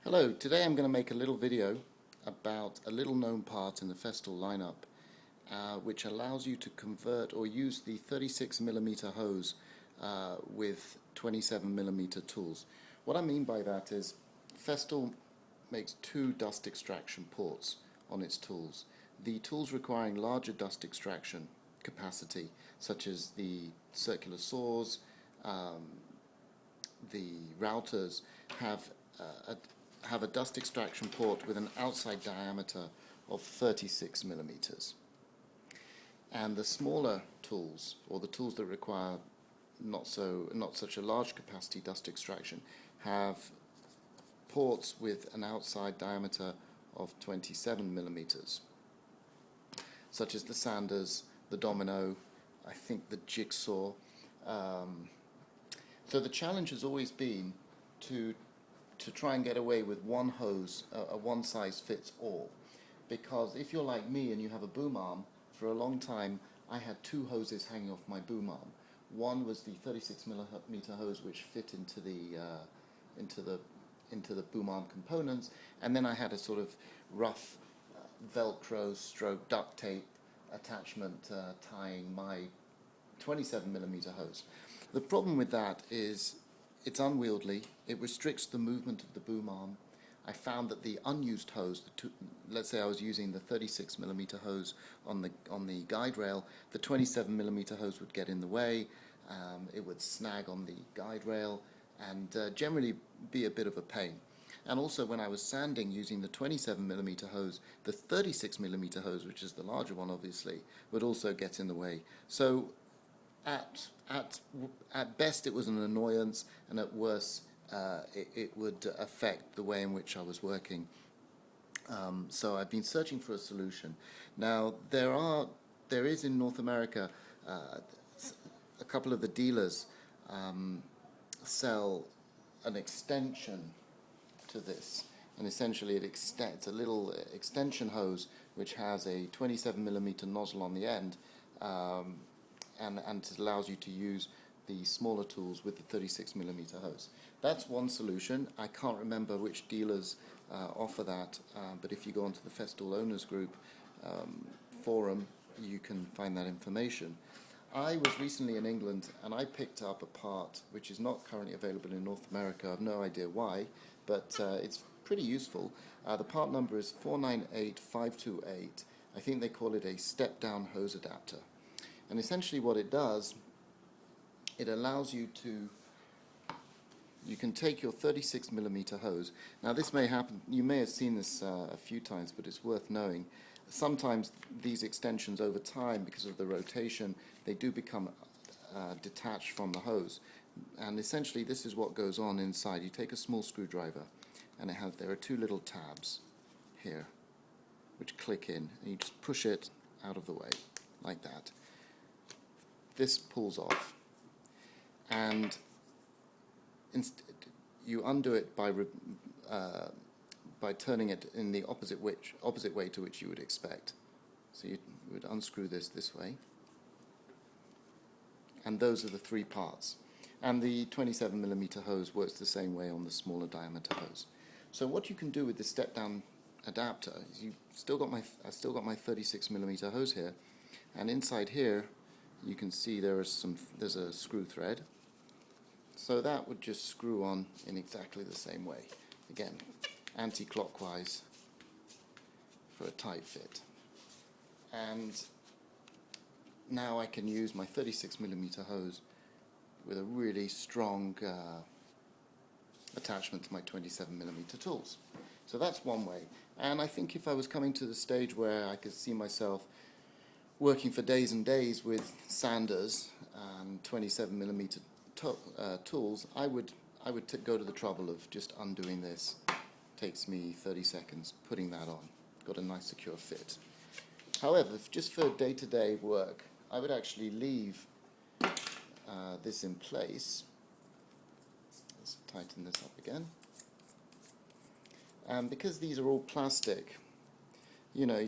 Hello, today I'm going to make a little video about a little known part in the Festool lineup which allows you to convert or use the 36mm hose with 27mm tools. What I mean by that is Festool makes two dust extraction ports on its tools. The tools requiring larger dust extraction capacity, such as the circular saws, the routers, have a dust extraction port with an outside diameter of 36mm. And the smaller tools, or the tools that require not such a large capacity dust extraction, have ports with an outside diameter of 27mm, such as the sanders, the domino, I think the jigsaw. So the challenge has always been to try and get away with one hose, a one-size-fits-all. Because if you're like me and you have a boom arm, for a long time I had two hoses hanging off my boom arm. One was the 36mm hose which fit into the boom arm components, and then I had a sort of rough Velcro stroke duct tape attachment tying my 27mm hose. The problem with that is it's unwieldy, it restricts the movement of the boom arm. I found that the unused hose, let's say I was using the 36mm hose on the guide rail, the 27mm hose would get in the way, it would snag on the guide rail, and generally be a bit of a pain. And also when I was sanding using the 27mm hose, the 36mm hose, which is the larger one obviously, would also get in the way. So at best it was an annoyance, and at worst it would affect the way in which I was working. So I've been searching for a solution. Now there is in North America a couple of the dealers sell an extension to this, and essentially it's a little extension hose which has a 27mm nozzle on the end, and it allows you to use the smaller tools with the 36mm hose. That's one solution. I can't remember which dealers offer that, but if you go onto the Festool Owners Group forum, you can find that information. I was recently in England and I picked up a part which is not currently available in North America. I have no idea why, but it's pretty useful. The part number is 498528. I think they call it a step-down hose adapter. And essentially what it does, it allows you can take your 36mm hose. Now this may happen, you may have seen this a few times, but it's worth knowing. Sometimes these extensions over time, because of the rotation, they do become detached from the hose. And essentially this is what goes on inside. You take a small screwdriver, and there are two little tabs here which click in, and you just push it out of the way like that. This pulls off, and you undo it by turning it in the opposite way to which you would expect. So you would unscrew this way, and those are the three parts. And the 27mm hose works the same way on the smaller diameter hose. So what you can do with this step-down adapter is I've still got my 36mm hose here, and inside here you can see there's a screw thread. So that would just screw on in exactly the same way. Again, anti-clockwise for a tight fit. And now I can use my 36mm hose with a really strong attachment to my 27mm tools. So that's one way. And I think if I was coming to the stage where I could see myself working for days and days with sanders and 27mm tools, I would go to the trouble of just undoing this. Takes me 30 seconds, putting that on. Got a nice secure fit. However, just for day-to-day work, I would actually leave this in place. Let's tighten this up again. And because these are all plastic, you know,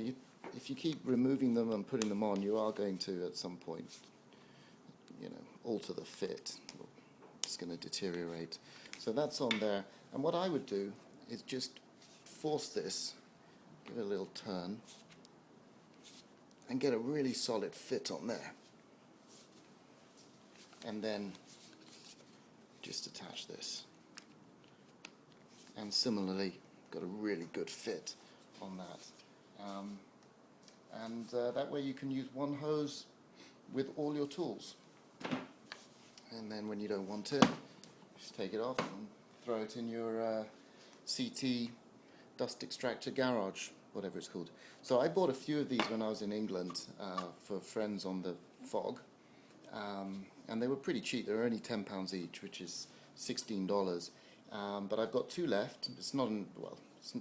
if you keep removing them and putting them on, you are going to, at some point, you know, alter the fit. It's going to deteriorate. So that's on there. And what I would do is just force this, give it a little turn, and get a really solid fit on there. And then just attach this. And similarly, got a really good fit on that. That way you can use one hose with all your tools. And then when you don't want it, just take it off and throw it in your CT dust extractor garage, whatever it's called. So I bought a few of these when I was in England for friends on the FOG, and they were pretty cheap. They were only £10 each, which is $16. But I've got two left. It's not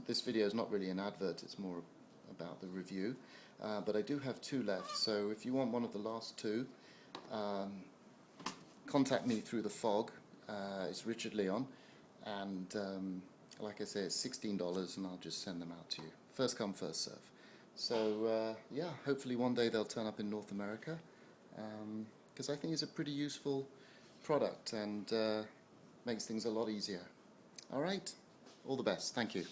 this video is not really an advert. It's more about the review. But I do have two left. So if you want one of the last two, contact me through the FOG. It's Richard Leon, and like I say, it's $16, and I'll just send them out to you. First come, first serve. So yeah, hopefully one day they'll turn up in North America, because I think it's a pretty useful product and makes things a lot easier. All right, all the best. Thank you.